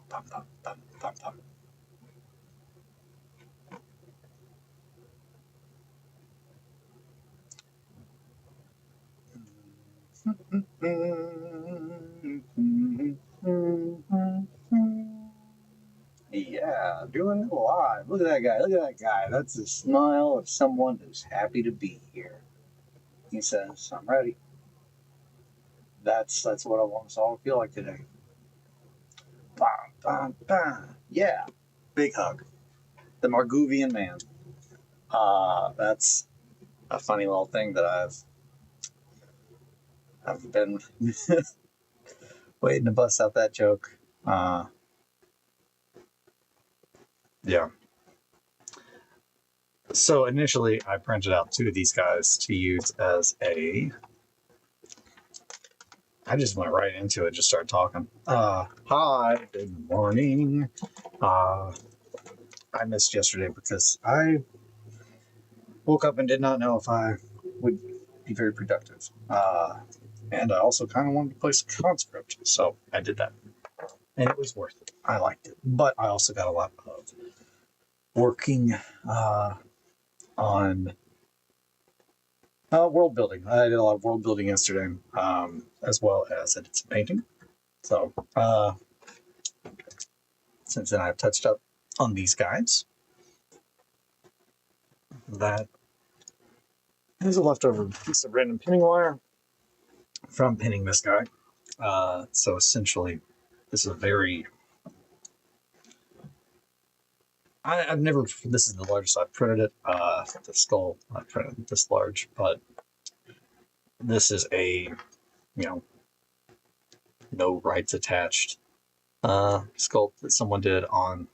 Bum, bum, bum, bum, bum. Yeah, doing it live. Look at that guy. Look at that guy. That's the smile of someone who's happy to be here. He says, I'm ready. That's what I want us all to feel like today. Bam, bam, bam. Yeah. Big hug. The Marguvian man. That's a funny little thing that I've been waiting to bust out that joke. Yeah. So initially, I printed out two of these guys to use as a. I just went right into it, just started talking. Hi, good morning. I missed yesterday because I woke up and did not know if I would be very productive. And I also kind of wanted to play some Conscript, so I did that. And it was worth it. I liked it. But I also got a lot of working on world building. I did a lot of world building yesterday, as well as I did some painting. So since then, I've touched up on these guys. That is a leftover piece of random pinning wire from pinning this guy. So essentially, this is a very... I've never... This is the largest I've printed it. The skull, I printed this large, but this is a, no rights attached sculpt that someone did on...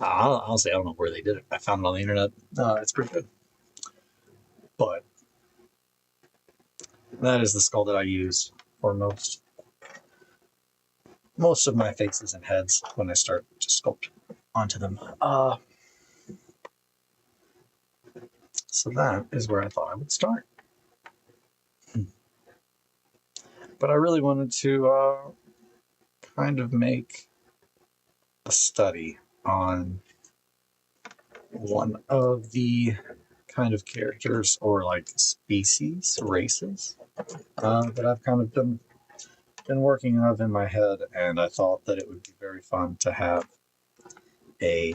honestly, I don't know where they did it. I found it on the internet. It's pretty good. But that is the skull that I use for most of my faces and heads when I start to sculpt onto them. So that is where I thought I would start. But I really wanted to kind of make a study on one of the kind of characters or like species, races that I've kind of been working on in my head, and I thought that it would be very fun to have a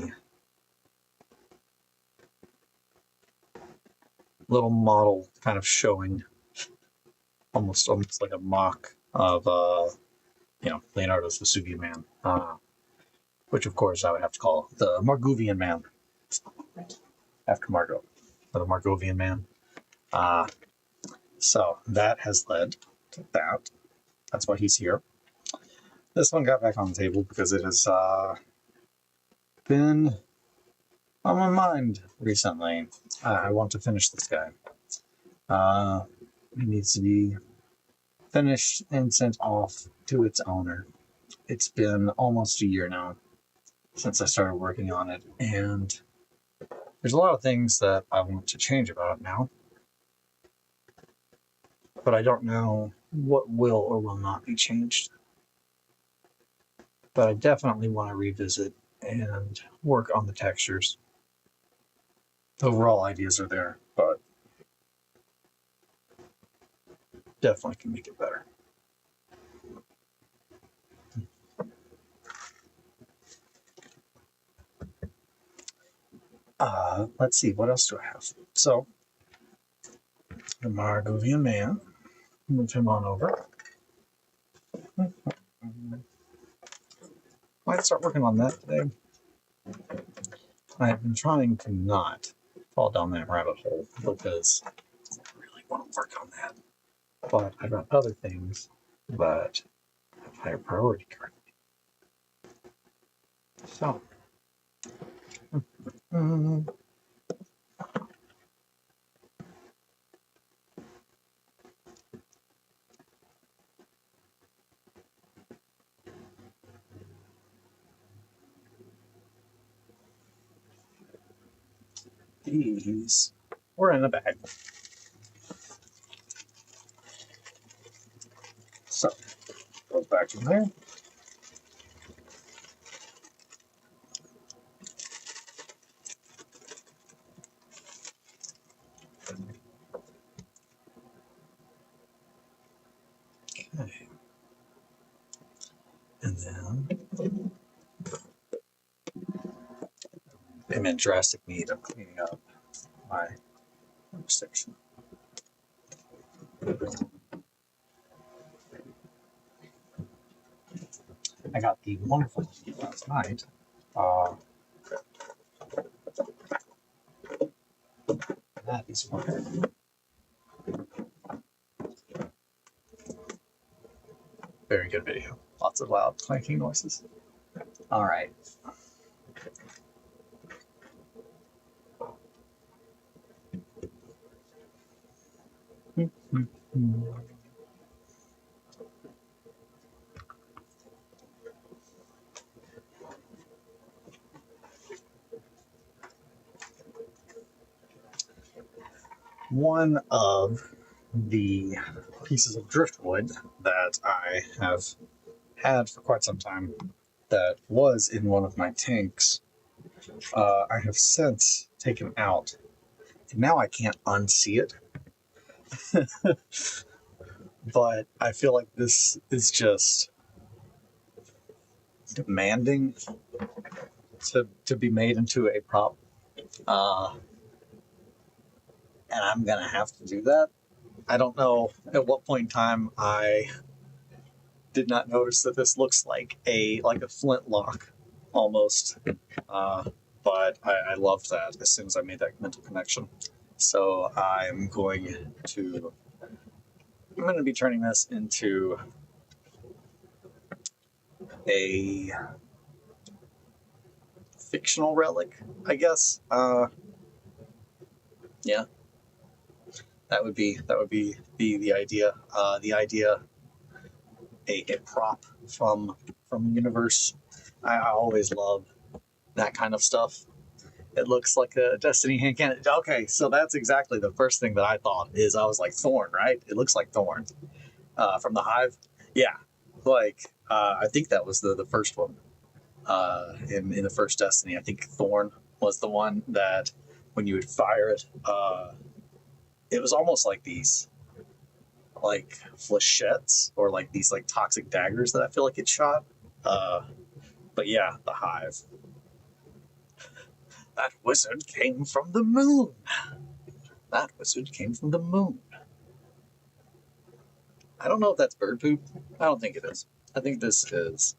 little model kind of showing almost like a mock of Leonardo's Vesuvian Man, which of course I would have to call the Marguvian Man after Margot, or the Margovian Man. So that has led to that. That's why he's here. This one got back on the table because it has been on my mind recently. I want to finish this guy. It needs to be finished and sent off to its owner. It's been almost a year now since I started working on it, and there's a lot of things that I want to change about it now, but I don't know what will or will not be changed. But I definitely want to revisit and work on the textures. The overall ideas are there, but definitely can make it better. Let's see, what else do I have? So, the Margovian Man, move him on over. Might start working on that today. I've been trying to not fall down that rabbit hole because I really want to work on that. But I've got other things that have higher priority currently. So, these were in a bag. So, goes back in there. Okay. And then I'm in drastic need of cleaning up my workstation. I got the wonderful news last night. That is fun. Very good video. Lots of loud clanking noises. All right. One of the pieces of driftwood that I have had for quite some time that was in one of my tanks, I have since taken out. And now I can't unsee it. But I feel like this is just demanding to be made into a prop. And I'm gonna have to do that. I don't know at what point in time I did not notice that this looks like a flintlock almost. But I loved that as soon as I made that mental connection. So I'm going to be turning this into a fictional relic, I guess. Yeah. That would be the idea. A prop from the universe. I always love that kind of stuff. It looks like a Destiny hand cannon. Okay, so that's exactly the first thing that I thought is I was like Thorn, right? It looks like Thorn from the Hive. Yeah, I think that was the first one in the first Destiny. I think Thorn was the one that when you would fire it, it was almost like these flechettes or like these toxic daggers that I feel like it shot. But yeah, the Hive. That wizard came from the moon. That wizard came from the moon. I don't know if that's bird poop. I don't think it is. I think this is.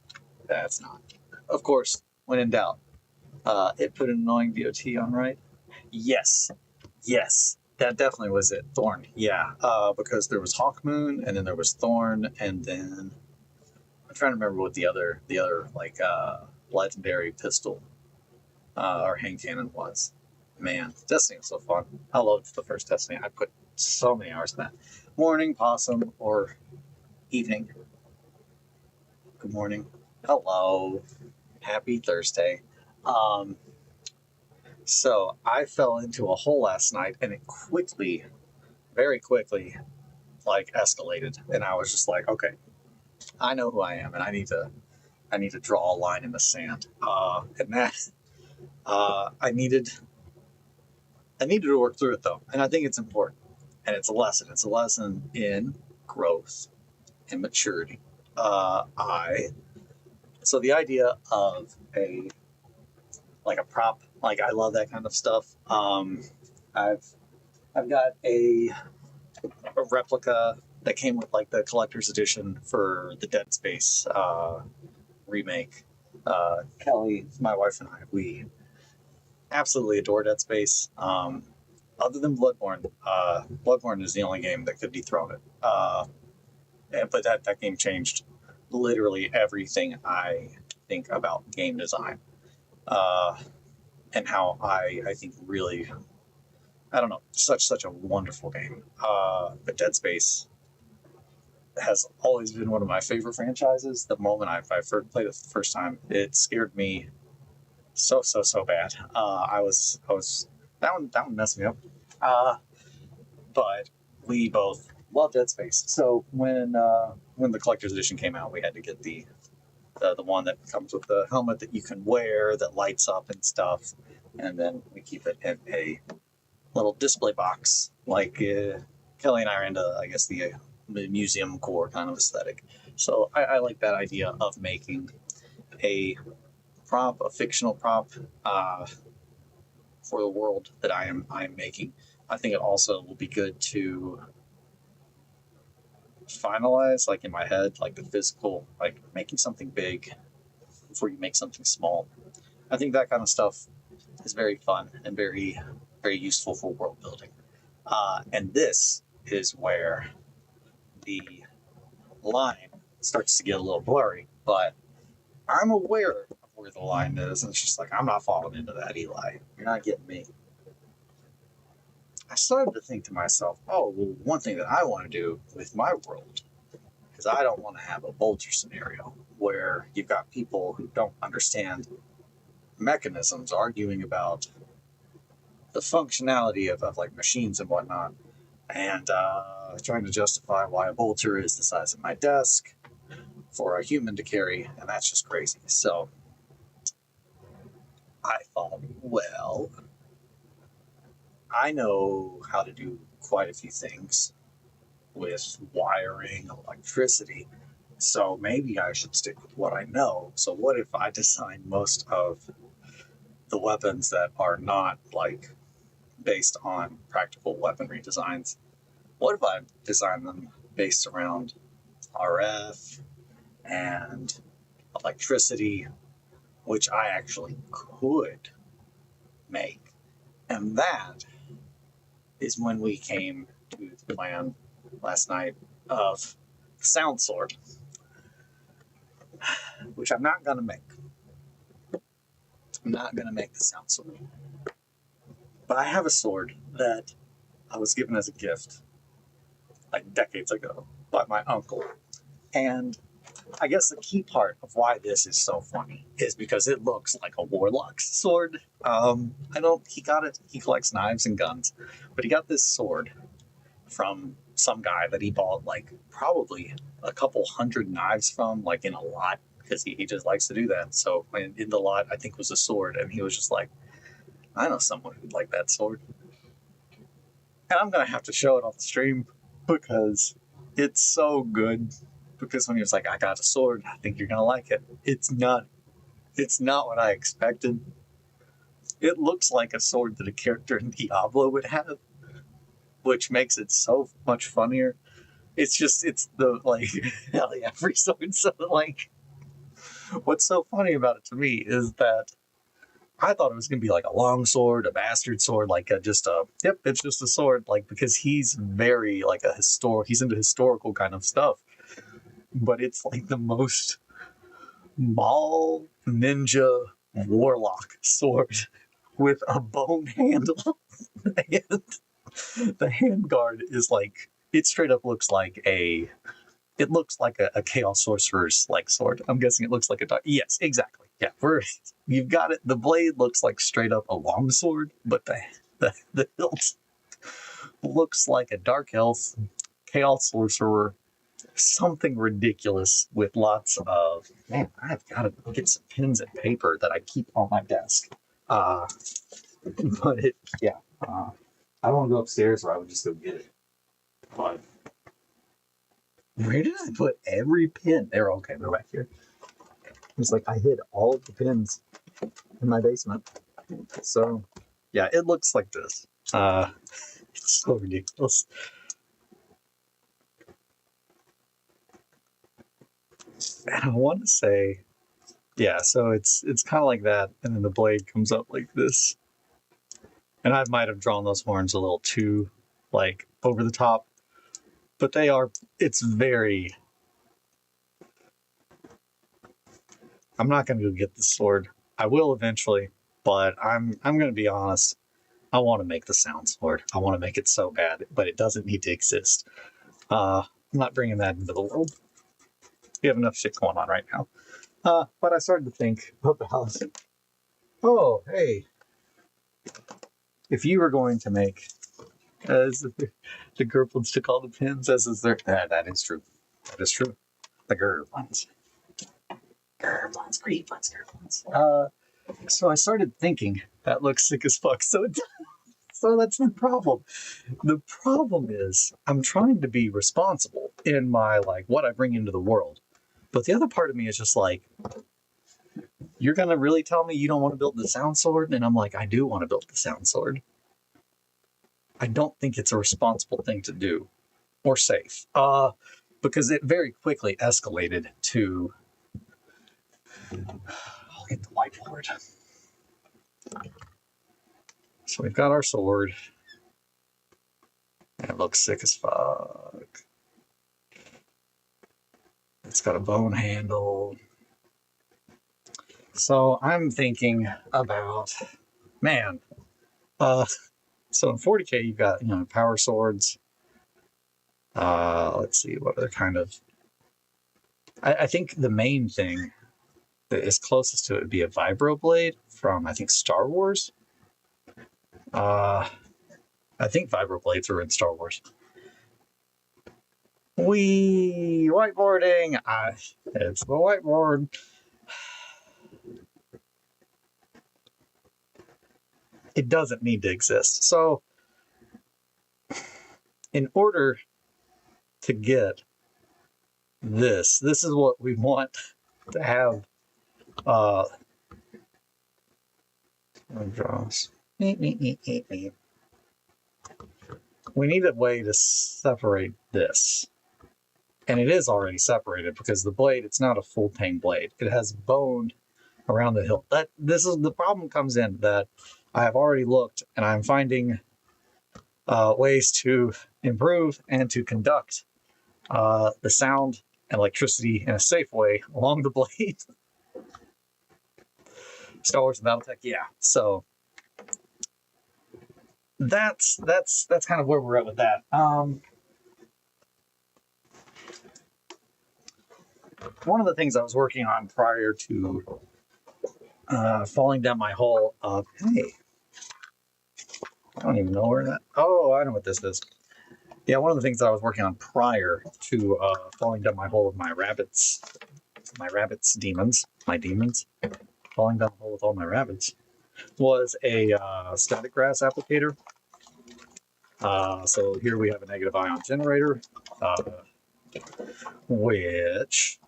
That's not. Of course, when in doubt, it put an annoying DOT on right. Yes. That definitely was it. Thorn. Yeah. Because there was Hawkmoon, and then there was Thorn, and then I'm trying to remember what the other legendary pistol or hand cannon was. Man, Destiny was so fun. I loved the first Destiny. I put so many hours in that. Morning, possum, or evening. Good morning. Hello. Happy Thursday. So I fell into a hole last night, and it quickly, very quickly, escalated. And I was just like, okay, I know who I am, and I need to draw a line in the sand. And that I needed to work through it though, and I think it's important, and it's a lesson. It's a lesson in growth and maturity. So the idea of a prop, I love that kind of stuff. I've got a replica that came with the collector's edition for the Dead Space remake. Kelly, my wife, and I, we absolutely adore Dead Space. Other than Bloodborne, Bloodborne is the only game that could dethrone it. But that game changed literally everything I think about game design. And how I think really, I don't know, such a wonderful game. But Dead Space has always been one of my favorite franchises. The moment I first played it the first time, it scared me so bad. I was that one messed me up. But we both love Dead Space. So when the collector's edition came out, we had to get the one that comes with the helmet that you can wear that lights up and stuff, and then we keep it in a little display box. Kelly and I are into, I guess, the museum core kind of aesthetic. So I like that idea of making a prop, a fictional prop, for the world that I am making. I think it also will be good to finalize, like in my head, like the physical, like making something big before you make something small. I think that kind of stuff is very fun and very, very useful for world building. And this is where the line starts to get a little blurry, but I'm aware of where the line is, and it's just like, I'm not falling into that, Eli. You're not getting me. I started to think to myself, oh, well, one thing that I want to do with my world is I don't want to have a vulture scenario where you've got people who don't understand mechanisms arguing about the functionality of like machines and whatnot, and trying to justify why a vulture is the size of my desk for a human to carry, and that's just crazy. So I thought, well, I know how to do quite a few things with wiring, electricity, so maybe I should stick with what I know. So what if I design most of the weapons that are not like based on practical weaponry designs? What if I design them based around RF and electricity, which I actually could make? And that is when we came to the plan last night of the sound sword, which I'm not going to make. I'm not going to make the sound sword. But I have a sword that I was given as a gift like decades ago by my uncle. And I guess the key part of why this is so funny is because it looks like a warlock's sword. He got it, he collects knives and guns, but he got this sword from some guy that he bought like probably a couple hundred knives from, like in a lot, because he just likes to do that. So in the lot, I think was a sword, and he was just like, I know someone who'd like that sword. And I'm going to have to show it on the stream because it's so good. Because when he was like, I got a sword, I think you're going to like it. It's not what I expected. It looks like a sword that a character in Diablo would have, which makes it so much funnier. It's the, like, hell yeah, free sword. So, like, what's so funny about it to me is that I thought it was going to be like a long sword, a bastard sword, like it's just a sword, like, because he's very, like, he's into historical kind of stuff. But it's like the most mall ninja warlock sword with a bone handle. And the handguard is like, it straight up looks like a chaos sorcerer's like sword. I'm guessing it looks like yes, exactly. Yeah, you've got it. The blade looks like straight up a long sword, but the hilt looks like a dark elf chaos sorcerer, something ridiculous with lots of, man, I've got to get some pens and paper that I keep on my desk. I don't want to go upstairs, or I would just go get it. But where did I put every pin? They're back here. It's like I hid all of the pins in my basement. So yeah, it looks like this. It's so ridiculous. And I want to say, yeah, so it's kind of like that, and then the blade comes up like this. And I might have drawn those horns a little too, like, over the top, but it's very... I'm not going to go get the sword. I will eventually, but I'm going to be honest. I want to make the sound sword. I want to make it so bad, but it doesn't need to exist. I'm not bringing that into the world. We have enough shit going on right now. But I started to think about, oh, hey, if you were going to make, as the Gerblins took all the pins, as is their, that is true. That is true. The Gerblins. Gerblins. So I started thinking, that looks sick as fuck. So that's the problem. The problem is, I'm trying to be responsible, in my, like, what I bring into the world. But the other part of me is just like, you're going to really tell me you don't want to build the sound sword? And I'm like, I do want to build the sound sword. I don't think it's a responsible thing to do or safe. Because it very quickly escalated to, I'll get the whiteboard. So we've got our sword. And it looks sick as fuck. It's got a bone handle. So I'm thinking about, man, so in 40K you've got, power swords. Let's see, what other kind of, I think the main thing that is closest to it would be a vibroblade from, I think, Star Wars. I think vibroblades are in Star Wars. Whiteboarding. It's the whiteboard. It doesn't need to exist. So, in order to get this is what we want to have. We need a way to separate this. And it is already separated because the blade, it's not a full tang blade. It has bone around the hilt. This is the problem comes in that I have already looked and I'm finding ways to improve and to conduct the sound and electricity in a safe way along the blade. Star Wars and Battletech, yeah. So that's kind of where we're at with that. One of the things I was working on prior to falling down my hole of, hey, I don't even know where that, oh, I know what this is. Yeah, one of the things I was working on prior to falling down my hole of my rabbits demons, falling down the hole with all my rabbits, was a static grass applicator. So here we have a negative ion generator, which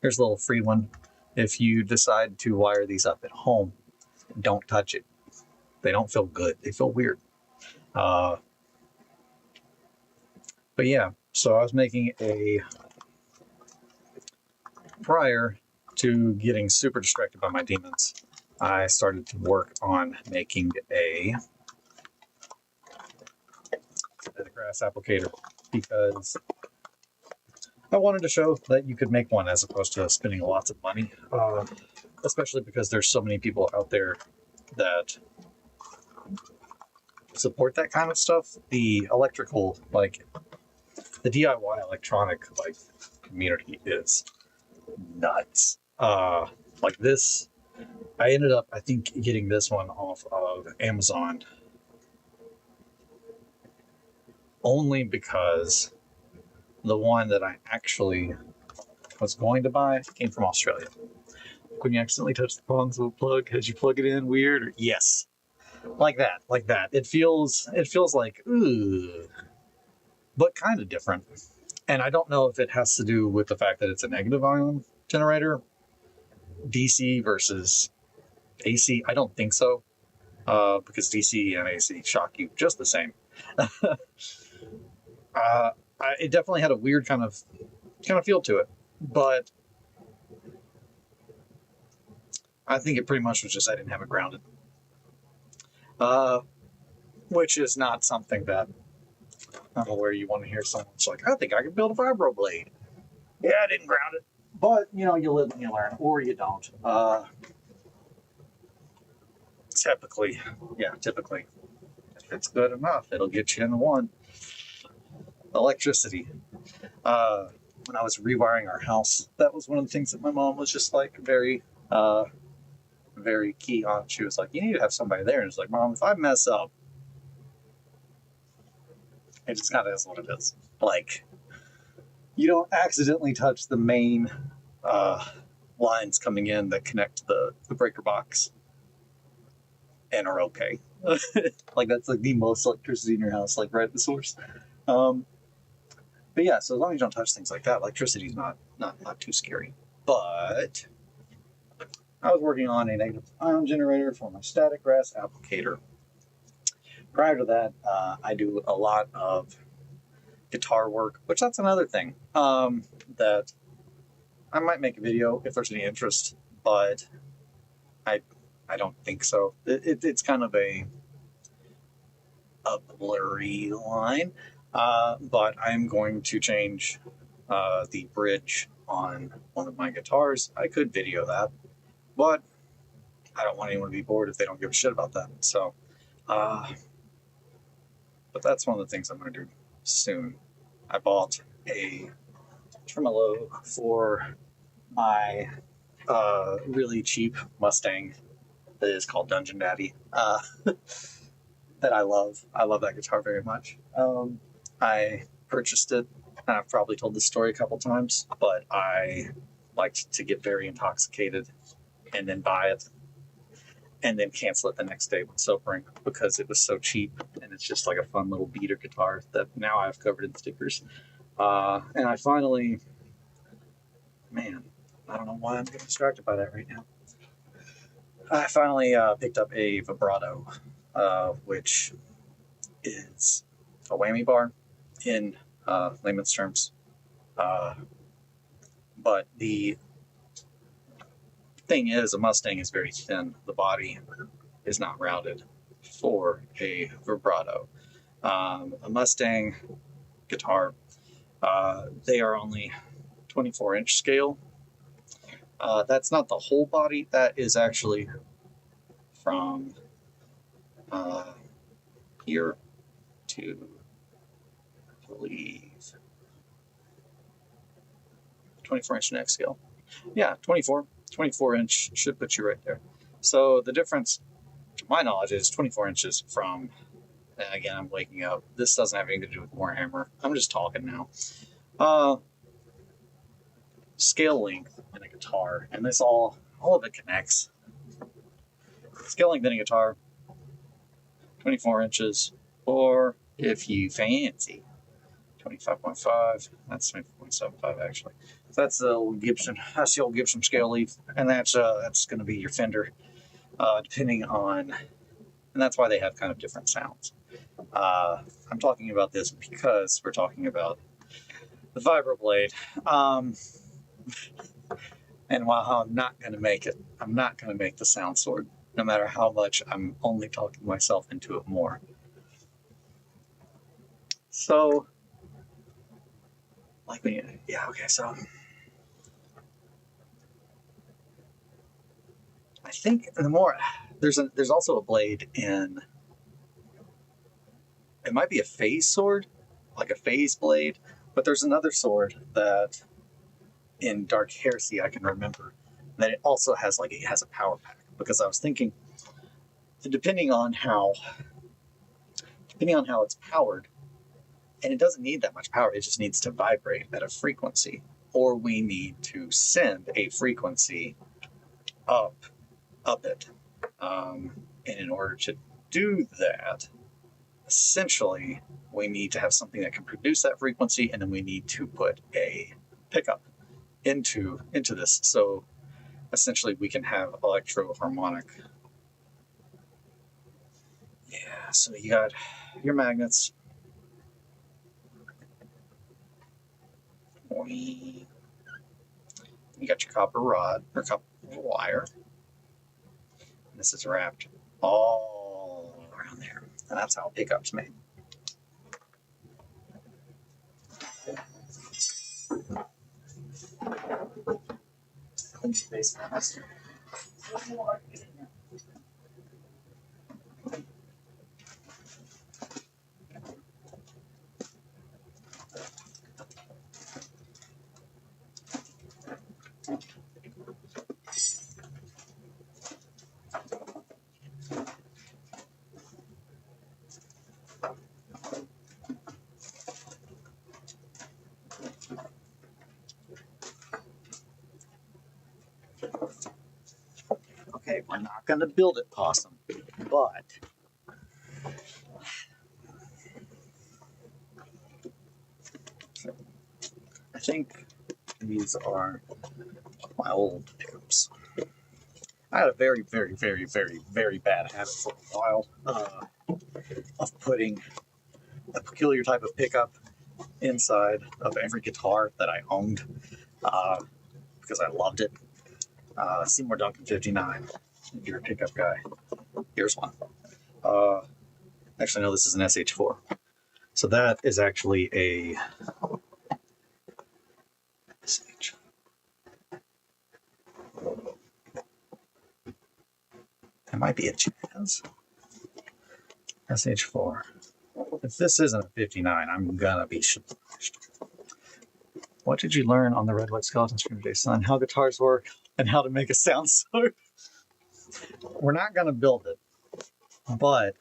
here's a little free one. If you decide to wire these up at home, don't touch it. They don't feel good. They feel weird. But yeah, so I was making prior to getting super distracted by my demons, I started to work on making a grass applicator because I wanted to show that you could make one as opposed to spending lots of money, especially because there's so many people out there that support that kind of stuff. The electrical, like the DIY electronic community is nuts. Like this, I ended up, I think, getting this one off of Amazon only because the one that I actually was going to buy came from Australia. When you accidentally touch the prongs of a plug as you plug it in, weird? Or, yes. Like that. It feels like, ooh, but kind of different. And I don't know if it has to do with the fact that it's a negative ion generator, DC versus AC. I don't think so, because DC and AC shock you just the same. It definitely had a weird kind of feel to it, but I think it pretty much was just I didn't have it grounded, which is not something that I don't know where you want to hear someone's like, I think I can build a vibroblade. Yeah, I didn't ground it, but you live and you learn, or you don't. Typically, if it's good enough, it'll get you in one. Electricity. When I was rewiring our house, that was one of the things that my mom was just like very key on. She was like, you need to have somebody there. And it's like, Mom, if I mess up, it just kind of is what it is. Like, you don't accidentally touch the main lines coming in that connect the breaker box and are okay. Like, that's like the most electricity in your house, like right at the source. But yeah, so as long as you don't touch things like that, electricity's not too scary. But I was working on a negative ion generator for my static grass applicator. Prior to that, I do a lot of guitar work, which that's another thing that I might make a video if there's any interest, but I don't think so. It's kind of a blurry line, but I'm going to change the bridge on one of my guitars. I could video that, but I don't want anyone to be bored if they don't give a shit about that. So, but that's one of the things I'm going to do soon. I bought a tremolo for my really cheap Mustang that is called Dungeon Daddy. That I love. I love that guitar very much. I purchased it, and I've probably told this story a couple times, but I liked to get very intoxicated and then buy it and then cancel it the next day when sobering because it was so cheap, and it's just like a fun little beater guitar that now I've covered in stickers. And I finally, man, I don't know why I'm getting distracted by that right now. I finally picked up a vibrato, which is a whammy bar in layman's terms. But the thing is, a Mustang is very thin. The body is not rounded for a vibrato. A Mustang guitar, they are only 24-inch scale. That's not the whole body. That is actually from here to, I believe, 24-inch neck scale. Yeah, 24-inch should put you right there. So the difference, to my knowledge, is 24 inches from, and again, I'm waking up. This doesn't have anything to do with Warhammer. I'm just talking now. Scale length in a guitar, and this all of it connects. Scale length in a guitar, 24 inches, or if you fancy, 25.5. That's 24.75 actually. So that's the old Gibson. That's the old Gibson scale length, and that's going to be your Fender, depending on, and that's why they have kind of different sounds. I'm talking about this because we're talking about the vibroblade. And while I'm not going to make it, I'm not going to make the sound sword, no matter how much I'm only talking myself into it more. So, like, yeah, okay, so I think the more, there's also a blade in, it might be a phase sword, like a phase blade, but there's another sword that in Dark Heresy I can remember that it also has it has a power pack, because I was thinking, depending on how it's powered, and it doesn't need that much power, it just needs to vibrate at a frequency, or we need to send a frequency up it. And in order to do that, essentially, we need to have something that can produce that frequency, and then we need to put a pickup into this. So essentially, we can have electro-harmonic. Yeah, so you got your magnets. You got your copper rod, or copper wire. And this is wrapped all around there. And that's how a pickup's made. Okay, we're not going to build it, Possum, but think these are my old pickups. I had a very, very, very, very, very bad habit for a while of putting a peculiar type of pickup inside of every guitar that I owned because I loved it. Seymour Duncan 59, if you're a pickup guy. Here's one. Actually, no, this is an SH4. So that is actually a SH. It might be a Jazz. SH4. If this isn't a 59, I'm gonna be surprised. What did you learn on the RedWetSkeleton stream today, son? How guitars work and how to make a sound sword. We're not gonna build it, but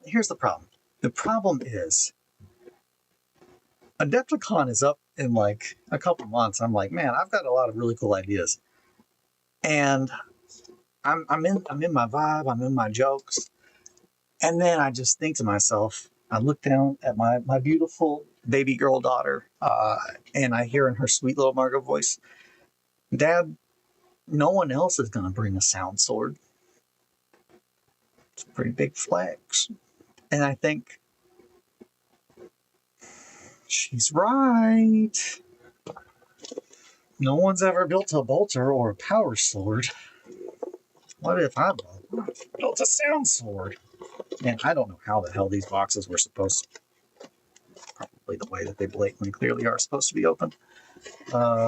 here's the problem. The problem is Adepticon is up in like a couple months. I'm like, man, I've got a lot of really cool ideas. And I'm in my vibe, I'm in my jokes. And then I just think to myself, I look down at my beautiful baby girl daughter, and I hear in her sweet little Margot voice, Dad, no one else is going to bring a sound sword. It's a pretty big flex. And I think, she's right. No one's ever built a bolter or a power sword. What if I built a sound sword? And I don't know how the hell these boxes were supposed to. Probably the way that they blatantly clearly are supposed to be opened.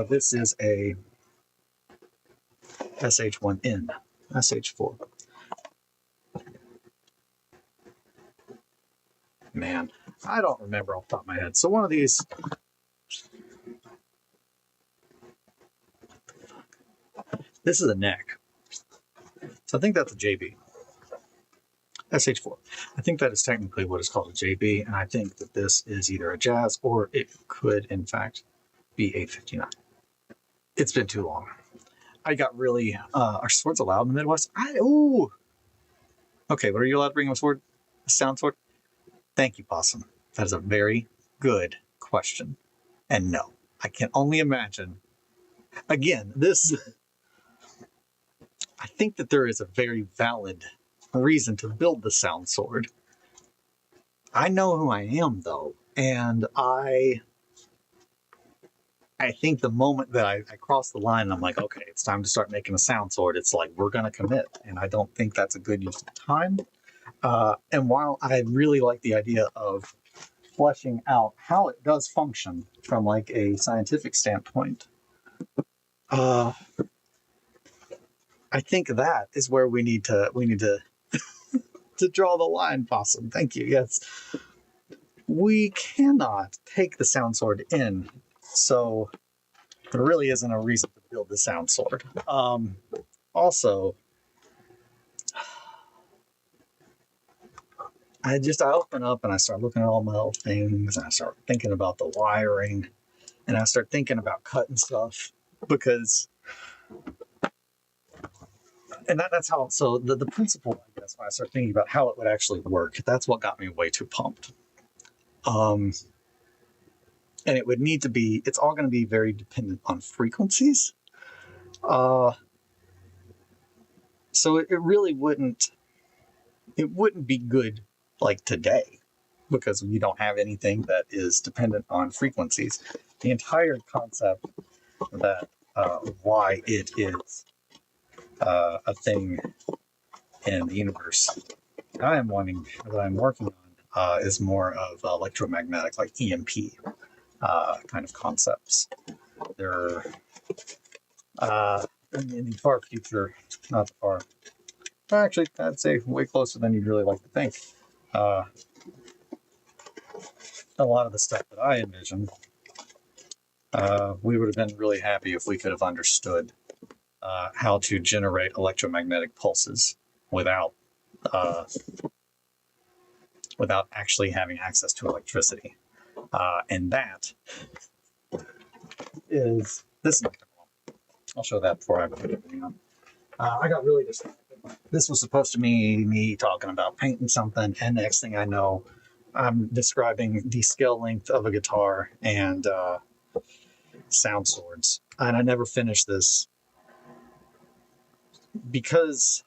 This is a SH1N, SH4. Man, I don't remember off the top of my head. So one of these. This is a neck. So I think that's a JB. SH4. I think that is technically what is called a JB, and I think that this is either a Jazz or it could, in fact, be a 59. It's been too long. I got really... are swords allowed in the Midwest? Ooh! Okay, but are you allowed to bring a sword? A sound sword? Thank you, Possum. That is a very good question. And no, I can only imagine. Again, this... I think that there is a very valid reason to build the sound sword. I know who I am, though, and I think the moment that I cross the line and I'm like, okay, it's time to start making a sound sword, it's like, we're going to commit, and I don't think that's a good use of time. And while I really like the idea of fleshing out how it does function from like a scientific standpoint, I think that is where we need to to draw the line, Possum. Thank you. Yes. We cannot take the sound sword in, so there really isn't a reason to build the sound sword. Also, I open up and I start looking at all my little things, and I start thinking about the wiring, and I start thinking about cutting stuff, because... And that's how, so the principle, I guess, when I start thinking about how it would actually work, that's what got me way too pumped. And it would need to be, it's all going to be very dependent on frequencies. So it really wouldn't be good like today, because you don't have anything that is dependent on frequencies. The entire concept that why it is a thing in the universe that I'm working on is more of electromagnetic, like EMP kind of concepts. They're in the far future, not far. Actually, I'd say way closer than you'd really like to think. A lot of the stuff that I envision, we would have been really happy if we could have understood how to generate electromagnetic pulses without actually having access to electricity. And that is this. I'll show that before I put everything on. I got really distracted. This was supposed to be me talking about painting something, and next thing I know, I'm describing the scale length of a guitar and sound swords. And I never finished this because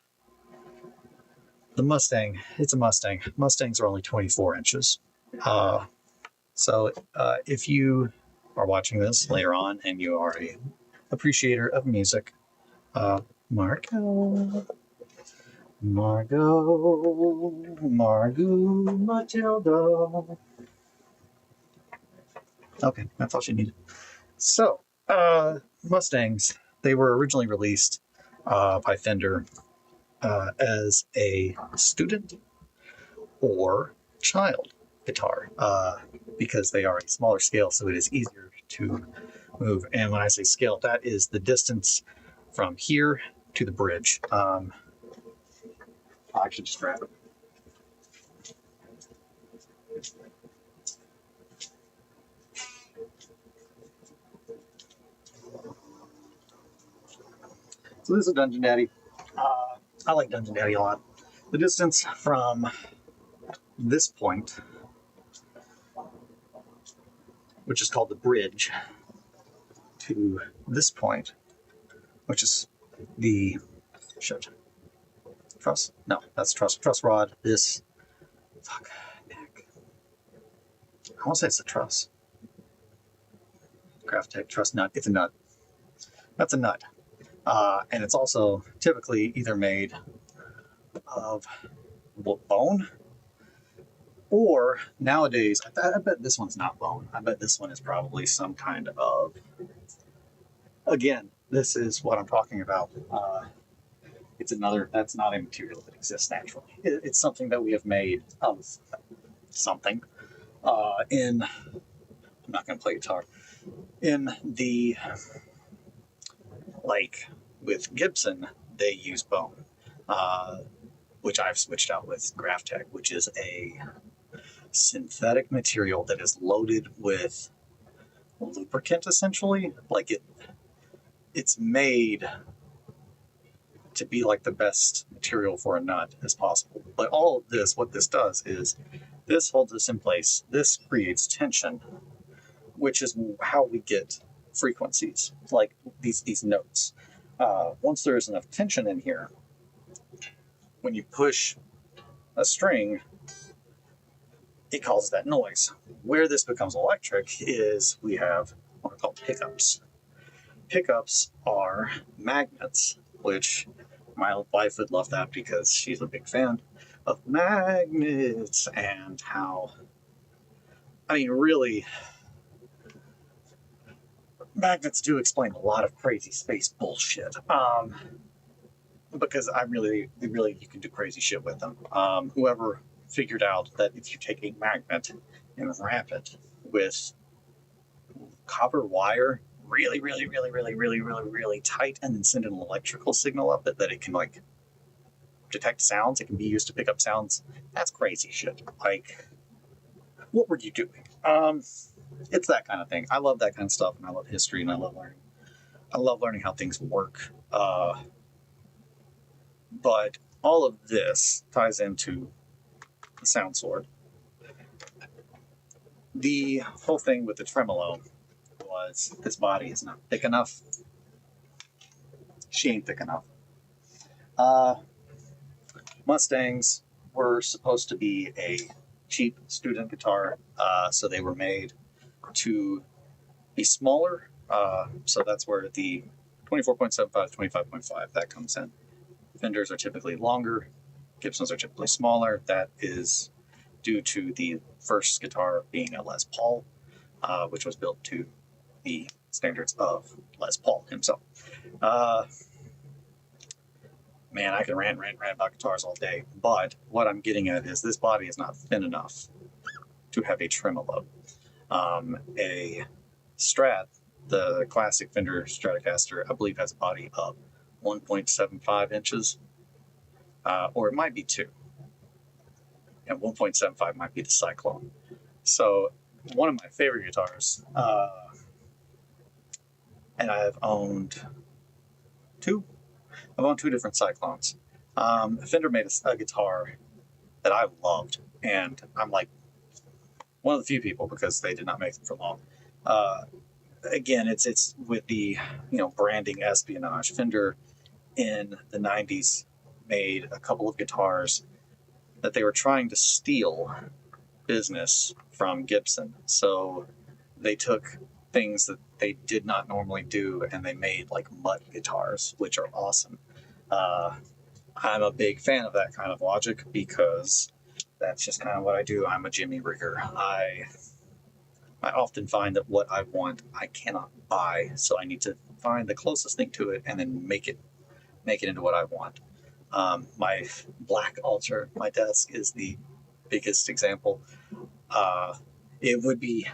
the Mustang, it's a Mustang. Mustangs are only 24 inches. So if you are watching this later on and you are a appreciator of music, Margot, Matilda. Okay, that's all she needed. So, Mustangs, they were originally released by Fender as a student or child guitar because they are a smaller scale, so it is easier to move. And when I say scale, that is the distance from here to the bridge. I'll actually just grab it. So this is Dungeon Daddy. I like Dungeon Daddy a lot. The distance from this point, which is called the bridge, to this point, which is the truss. No, that's truss rod. This neck. I want to say it's a truss. Graphtec truss nut. It's a nut. That's a nut. And it's also typically either made of bone or nowadays, I bet this one's not bone. I bet this one is probably some kind of, again, this is what I'm talking about. It's another, that's not a material that exists naturally. It's something that we have made of something. I'm not going to play guitar. In the, like with Gibson, they use bone, which I've switched out with Graphtec, which is a synthetic material that is loaded with lubricant, essentially. Like it's made to be like the best material for a nut as possible. But all of this, what this does is this holds us in place. This creates tension, which is how we get frequencies, like these notes. Once there is enough tension in here, when you push a string, it causes that noise. Where this becomes electric is we have what are called pickups. Pickups are magnets, which my wife would love that because she's a big fan of magnets and how, I mean, really, magnets do explain a lot of crazy space bullshit. Because you can do crazy shit with them. Whoever figured out that if you take a magnet and wrap it with copper wire really tight and then send an electrical signal up it that it can like detect sounds, it can be used to pick up sounds. That's crazy shit. Like, what were you doing? It's that kind of thing. I love that kind of stuff, and I love history, and I love learning. I love learning how things work. But all of this ties into the sound sword. The whole thing with the tremolo was this body is not thick enough. She ain't thick enough. Mustangs were supposed to be a cheap student guitar, so they were made to be smaller. So that's where the 24.75 to 25.5 that comes in. Fenders are typically longer, Gibsons are typically smaller. That is due to the first guitar being a Les Paul, which was built to the standards of Les Paul himself. Man, I can rant about guitars all day, but what I'm getting at is this body is not thin enough to have a tremolo. A Strat, the classic Fender Stratocaster, I believe has a body of 1.75 inches, or it might be 2. And 1.75 might be the Cyclone. So one of my favorite guitars, and I've owned 2. I've owned 2 different Cyclones. Fender made a guitar that I loved, and I'm like one of the few people, because they did not make them for long. Again, it's with the branding espionage. Fender in the 90s made a couple of guitars that they were trying to steal business from Gibson. So they took things that they did not normally do and they made like mud guitars, which are awesome. I'm a big fan of that kind of logic because that's just kind of what I do. I'm a Jimmy rigger. I often find that what I want I cannot buy, so I need to find the closest thing to it and then make it into what I want. My black altar, my desk, is the biggest example. It would be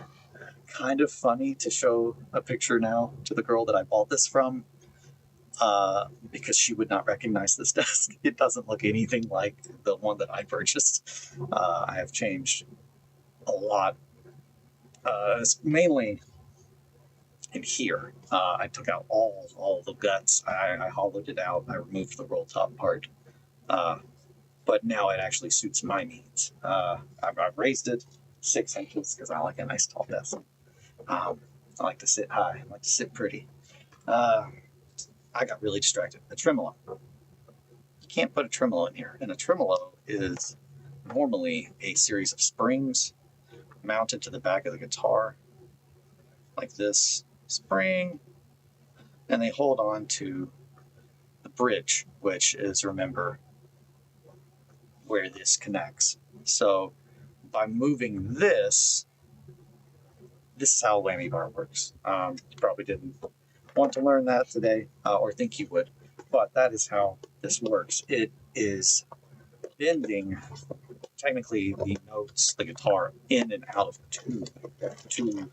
kind of funny to show a picture now to the girl that I bought this from, because she would not recognize this desk. It doesn't look anything like the one that I purchased. I have changed a lot. It's mainly in here. I took out all the guts. I hollowed it out. I removed the roll top part. But now it actually suits my needs. I've raised it 6 inches because I like a nice tall desk. I like to sit high. I like to sit pretty. I got really distracted. A tremolo. You can't put a tremolo in here. And a tremolo is normally a series of springs mounted to the back of the guitar, like this spring, and they hold on to the bridge, which is, remember, where this connects. So by moving this is how a whammy bar works. You probably didn't want to learn that today, or think you would, but that is how this works. It is bending, technically, the notes, the guitar, in and out of tune to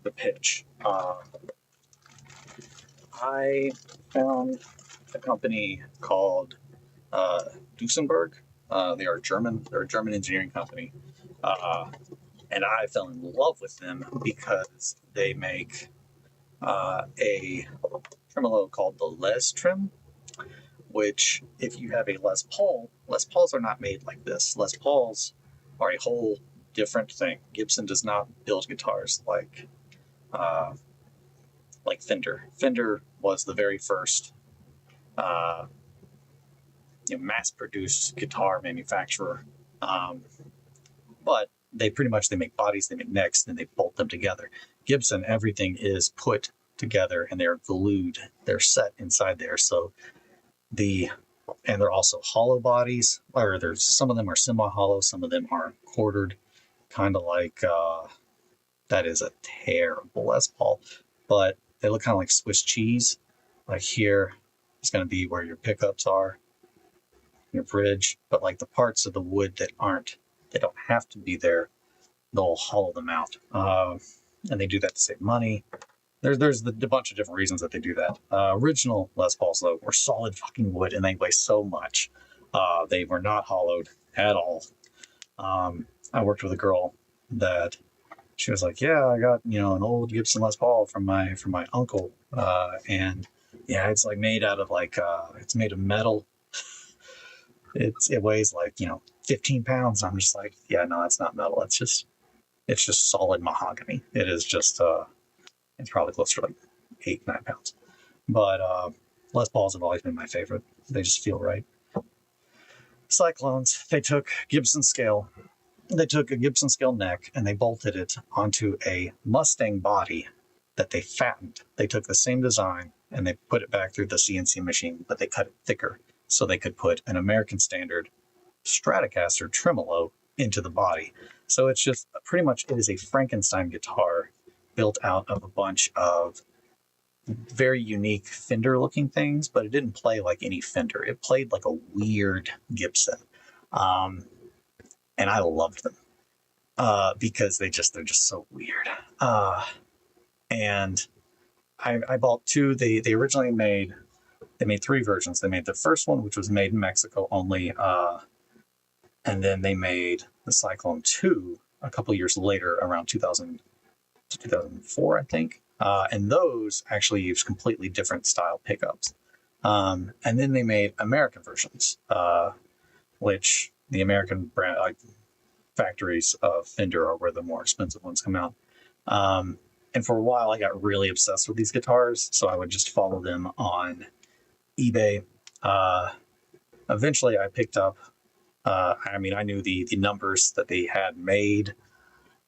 the pitch. I found a company called Duesenberg. They are German. They're a German engineering company. And I fell in love with them because they make a tremolo called the Les Trim, which, if you have a Les Pauls are not made like this. Les Pauls are a whole different thing. Gibson does not build guitars like Fender. Fender was the very first mass-produced guitar manufacturer, but they make bodies, they make necks, and they bolt them together. Gibson, everything is put together and they're glued. They're set inside there. So and they're also hollow bodies, or there's some of them are semi-hollow, some of them are quartered, kind of like that is a terrible Les Paul, but they look kind of like Swiss cheese. Like here is going to be where your pickups are, your bridge, but like the parts of the wood that they don't have to be there, they'll hollow them out, and they do that to save money. There's a bunch of different reasons that they do that. Original Les Pauls, though, were solid fucking wood, and they weigh so much. They were not hollowed at all. I worked with a girl that she was like, "Yeah, I got an old Gibson Les Paul from my uncle, and yeah, it's like made out of it's made of metal. It weighs 15 pounds." I'm just like, "Yeah, no, it's not metal. It's just solid mahogany. It is just it's probably closer to 8-9 pounds." But Les Pauls have always been my favorite. They just feel right. Cyclones, they took a Gibson scale neck and they bolted it onto a Mustang body that they fattened. They took the same design and they put it back through the CNC machine, but they cut it thicker so they could put an American standard Stratocaster tremolo into the body. So it's just pretty much, it is a Frankenstein guitar built out of a bunch of very unique Fender looking things, but it didn't play like any Fender. It played like a weird Gibson. And I loved them because they're just so weird. And I bought two. They originally made 3 versions. They made the first one, which was made in Mexico only, and then they made the Cyclone 2 a couple years later, around 2000 to 2004, I think. And those actually use completely different style pickups. And then they made American versions, which the American brand, factories of Fender are where the more expensive ones come out. And for a while, I got really obsessed with these guitars, so I would just follow them on eBay. Eventually, I picked up. I mean, I knew the numbers that they had made.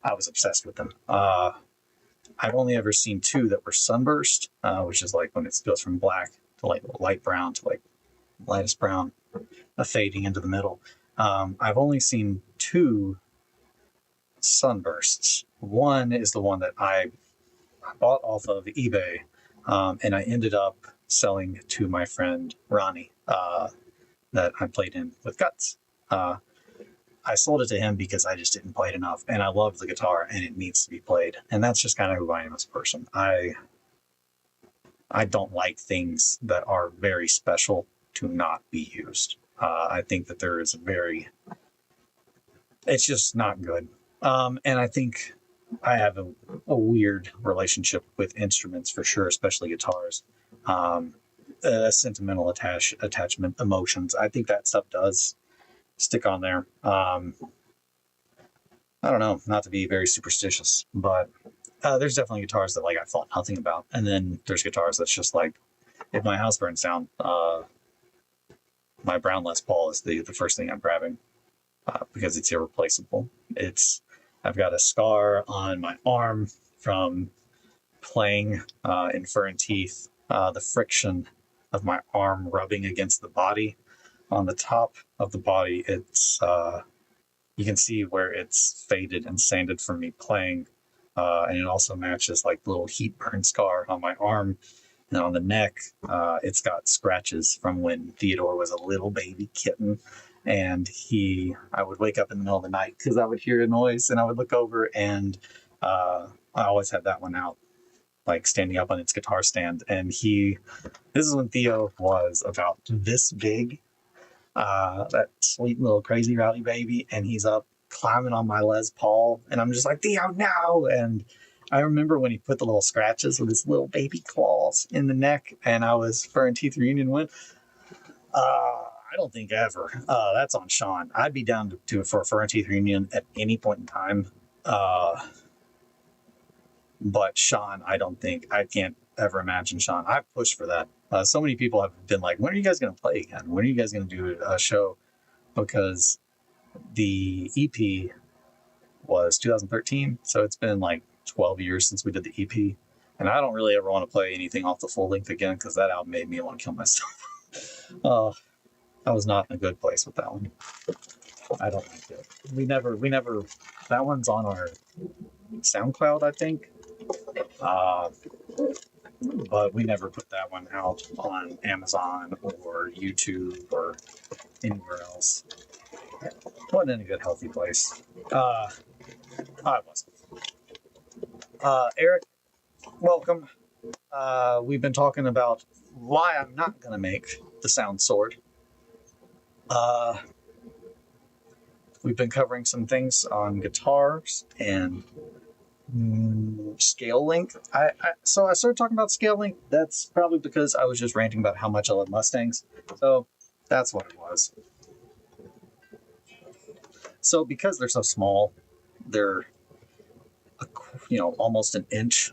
I was obsessed with them. I've only ever seen two that were sunburst, which is like when it goes from black to like light brown to like lightest brown, fading into the middle. I've only seen two sunbursts. One is the one that I bought off of eBay, and I ended up selling to my friend Ronnie, that I played in with Guts. I sold it to him because I just didn't play it enough, and I love the guitar, and it needs to be played. And that's just kind of who I am as a person. I don't like things that are very special to not be used. I think that there is it's just not good. And I think I have a weird relationship with instruments for sure, especially guitars. Sentimental attachment, emotions. I think that stuff does stick on there. I don't know, not to be very superstitious, but there's definitely guitars that like I thought nothing about, and then there's guitars that's just like, if my house burns down, my brown Les Paul is the first thing I'm grabbing, because it's irreplaceable. I've got a scar on my arm from playing in Fur and Teeth. The friction of my arm rubbing against the body. On the top of the body, it's you can see where it's faded and sanded from me playing, and it also matches like the little heat burn scar on my arm. And on the neck, it's got scratches from when Theodore was a little baby kitten. And I would wake up in the middle of the night because I would hear a noise, and I would look over, and I always had that one out, like standing up on its guitar stand. And this is when Theo was about this big, that sweet little crazy rowdy baby, and he's up climbing on my Les Paul, and I'm just like, Theo, no! And I remember when he put the little scratches with his little baby claws in the neck, and I was Fur and Teeth reunion went, I don't think ever. That's on Sean. I'd be down to do it for a Fur and Teeth reunion at any point in time. But Sean, I can't ever imagine Sean. I've pushed for that. So many people have been like, when are you guys going to play again? When are you guys going to do a show? Because the EP was 2013, so it's been like 12 years since we did the EP. And I don't really ever want to play anything off the full length again, because that album made me want to kill myself. I was not in a good place with that one. I don't like it. We never, that one's on our SoundCloud, I think. But we never put that one out on Amazon or YouTube or anywhere else. Wasn't in a good, healthy place. I wasn't. Eric, welcome. We've been talking about why I'm not going to make the sound sword. We've been covering some things on guitars and scale length. So I started talking about scale length. That's probably because I was just ranting about how much I love Mustangs. So that's what it was. So because they're so small, they're almost an inch.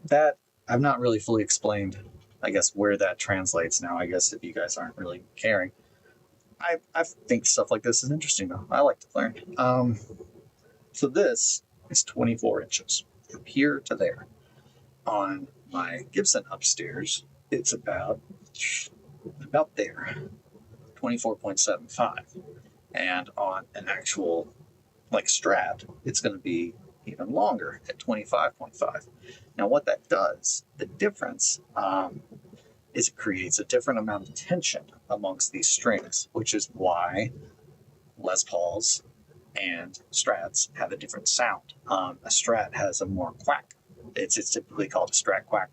That I've not really fully explained, I guess, where that translates now. I guess if you guys aren't really caring, I think stuff like this is interesting though. I like to learn. So this is 24 inches from here to there. On my Gibson upstairs, it's about there, 24.75. And on an actual Strat, it's going to be even longer at 25.5. Now what that does, the difference, is it creates a different amount of tension amongst these strings, which is why Les Pauls and Strats have a different sound. A Strat has a more quack. It's typically called a Strat quack.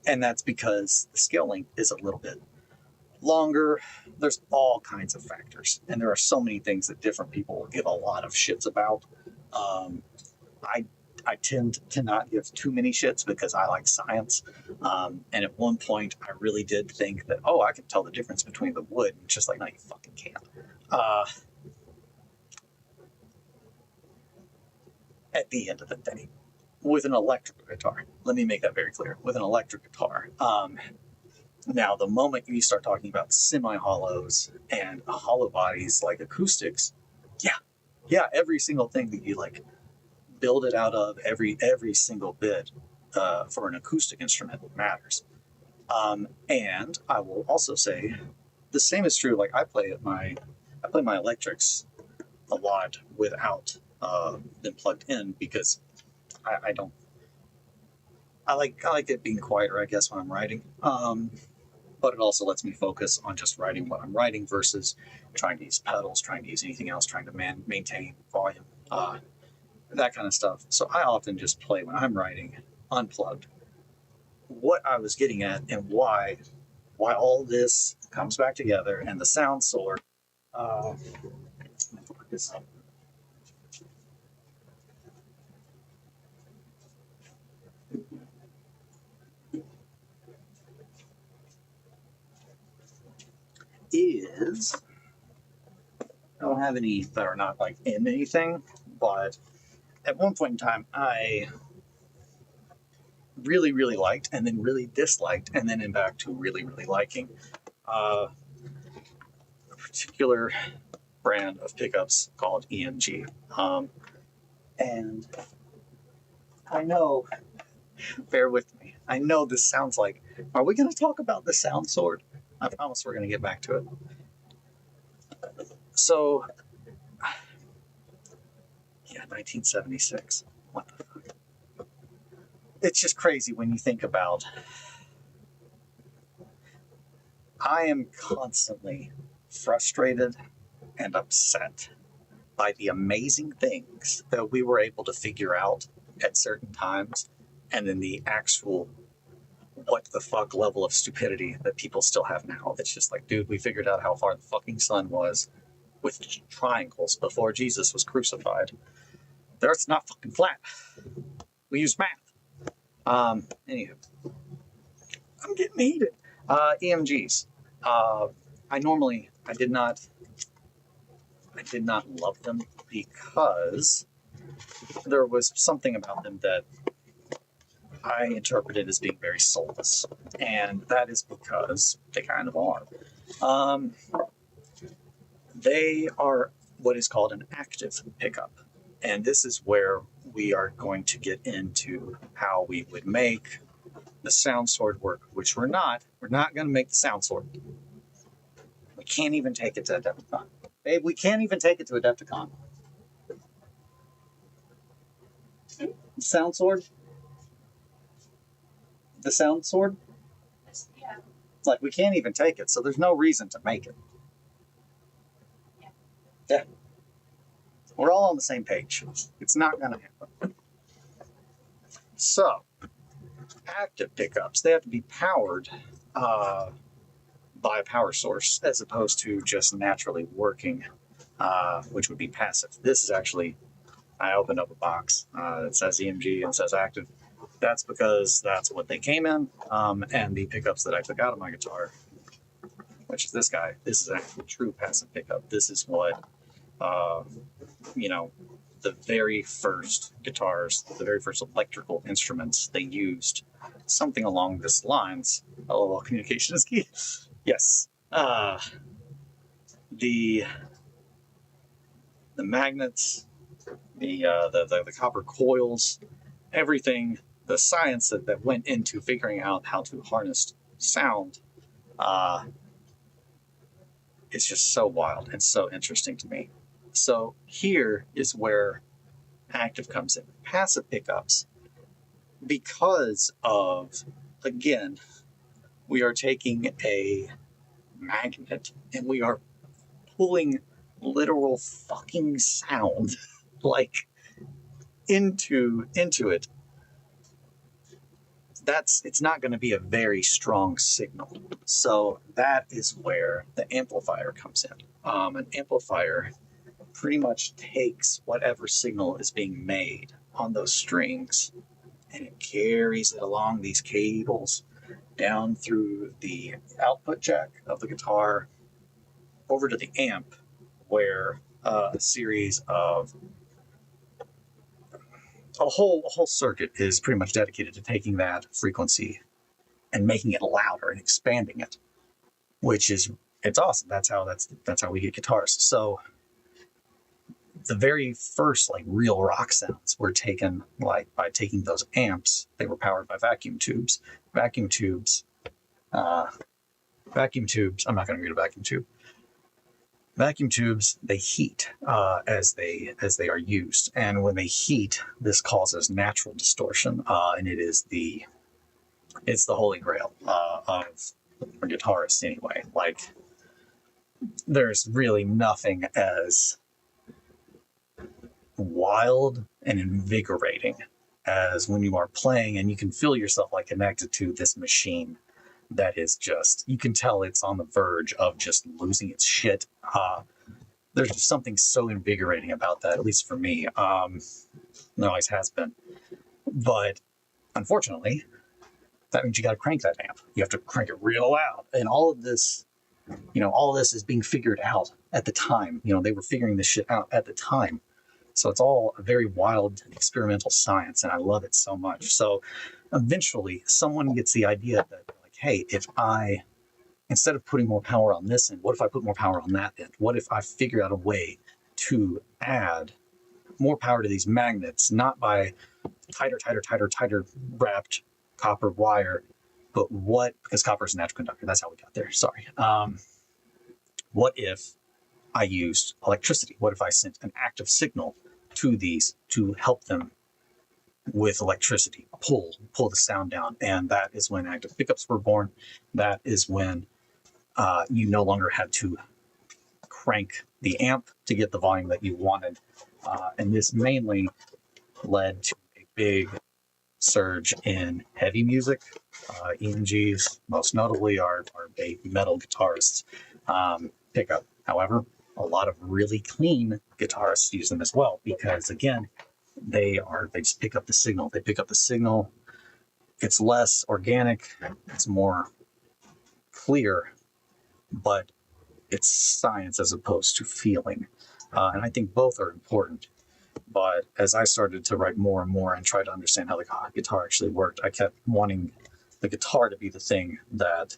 And that's because the scale length is a little bit longer. There's all kinds of factors, and there are so many things that different people will give a lot of shits about. I tend to not give too many shits because I like science. And at one point, I really did think that, I can tell the difference between the wood. And it's just like, no, you fucking can't. at the end of the day. With an electric guitar, let me make that very clear. With an electric guitar, now the moment you start talking about semi-hollows and hollow bodies like acoustics, yeah, every single thing that you like build it out of, every single bit for an acoustic instrument matters. And I will also say the same is true. Like I play my electrics a lot without them plugged in because I don't. I like it being quieter, I guess, when I'm writing. But it also lets me focus on just writing what I'm writing versus trying to use pedals, trying to use anything else, trying to maintain volume, that kind of stuff. So I often just play when I'm writing unplugged. What I was getting at and why all this comes back together and the sound sword. Is I don't have any that are not like in anything, but at one point in time I really liked and then really disliked and then in back to really liking a particular brand of pickups called EMG. And I know, bear with me, I know this sounds like, are we going to talk about the sound sword? I promise we're going to get back to it. So, yeah, 1976. What the fuck? It's just crazy when you think about. I am constantly frustrated and upset by the amazing things that we were able to figure out at certain times, and then the actual what the fuck level of stupidity that people still have now. It's just like, dude, we figured out how far the fucking sun was with triangles before Jesus was crucified. The Earth's not fucking flat. We use math. Anywho, I'm getting heated. EMGs. I did not love them because there was something about them that I interpreted as being very soulless, and that is because they kind of are. They are what is called an active pickup, and this is where we are going to get into how we would make the sound sword work, which we're not. We're not going to make the sound sword. We can't even take it to Adepticon. Babe, we can't even take it to Adepticon. The sound sword? The sound sword? Yeah. Like, we can't even take it, so there's no reason to make it. Yeah. We're all on the same page. It's not going to happen. So, active pickups, they have to be powered by a power source as opposed to just naturally working, which would be passive. This is actually, I opened up a box that says EMG and says active. That's because that's what they came in, and the pickups that I took out of my guitar, which is this guy, this is actually a true passive pickup. This is what, the very first guitars, the very first electrical instruments they used, something along this lines. LOL, communication is key. Yes. The magnets, the copper coils, everything, the science that went into figuring out how to harness sound, is just so wild and so interesting to me. So here is where active comes in. Passive pickups, because of, again, we are taking a magnet and we are pulling literal fucking sound like into it. It's not going to be a very strong signal. So that is where the amplifier comes in. An amplifier pretty much takes whatever signal is being made on those strings and it carries it along these cables down through the output jack of the guitar over to the amp, where a series of a whole circuit is pretty much dedicated to taking that frequency and making it louder and expanding it, which is, it's awesome. That's how we get guitars. So the very first like real rock sounds were taken like by taking those amps. They were powered by vacuum tubes. Vacuum tubes. Vacuum tubes. I'm not going to read a vacuum tube. Vacuum tubes, they heat as they are used, and when they heat, this causes natural distortion, and it's the holy grail for guitarists anyway. Like, there's really nothing as wild and invigorating as when you are playing and you can feel yourself like connected to this machine that is just, you can tell it's on the verge of just losing its shit. There's just something so invigorating about that, at least for me. It always has been. But unfortunately, that means you got to crank that amp. You have to crank it real loud. And all of this is being figured out at the time. They were figuring this shit out at the time. So it's all a very wild experimental science, and I love it so much. So eventually, someone gets the idea that, like, hey, if I, instead of putting more power on this end, what if I put more power on that end? What if I figure out a way to add more power to these magnets, not by tighter wrapped copper wire, but because copper is a natural conductor, that's how we got there, sorry. What if I used electricity? What if I sent an active signal to these to help them with electricity, pull the sound down? And that is when active pickups were born. That is when you no longer had to crank the amp to get the volume that you wanted. And this mainly led to a big surge in heavy music. EMGs, most notably, are big metal guitarists pickup. However, a lot of really clean guitarists use them as well, because again, they just pick up the signal. They pick up the signal. It's less organic. It's more clear, but it's science as opposed to feeling. And I think both are important. But as I started to write more and more and try to understand how the guitar actually worked, I kept wanting the guitar to be the thing that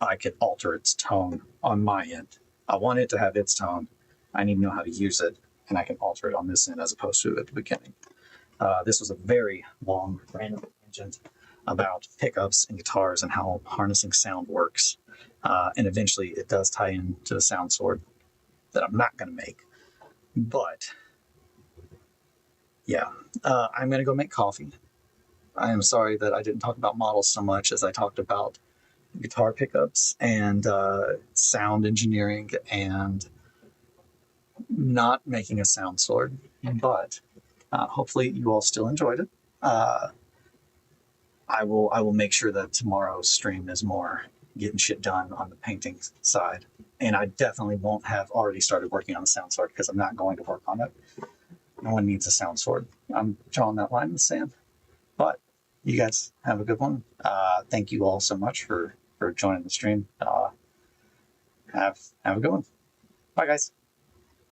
I could alter its tone on my end. I want it to have its tone. I need to know how to use it, and I can alter it on this end as opposed to at the beginning. This was a very long, random tangent about pickups and guitars and how harnessing sound works. And eventually it does tie into the sound sword that I'm not going to make. But yeah, I'm going to go make coffee. I am sorry that I didn't talk about models so much as I talked about guitar pickups and sound engineering and not making a sound sword. But hopefully you all still enjoyed it. I will make sure that tomorrow's stream is more getting shit done on the painting side. And I definitely won't have already started working on the sound sword because I'm not going to work on it. No one needs a sound sword. I'm drawing that line in the sand. But you guys have a good one. Thank you all so much for joining the stream. Have a good one. Bye, guys.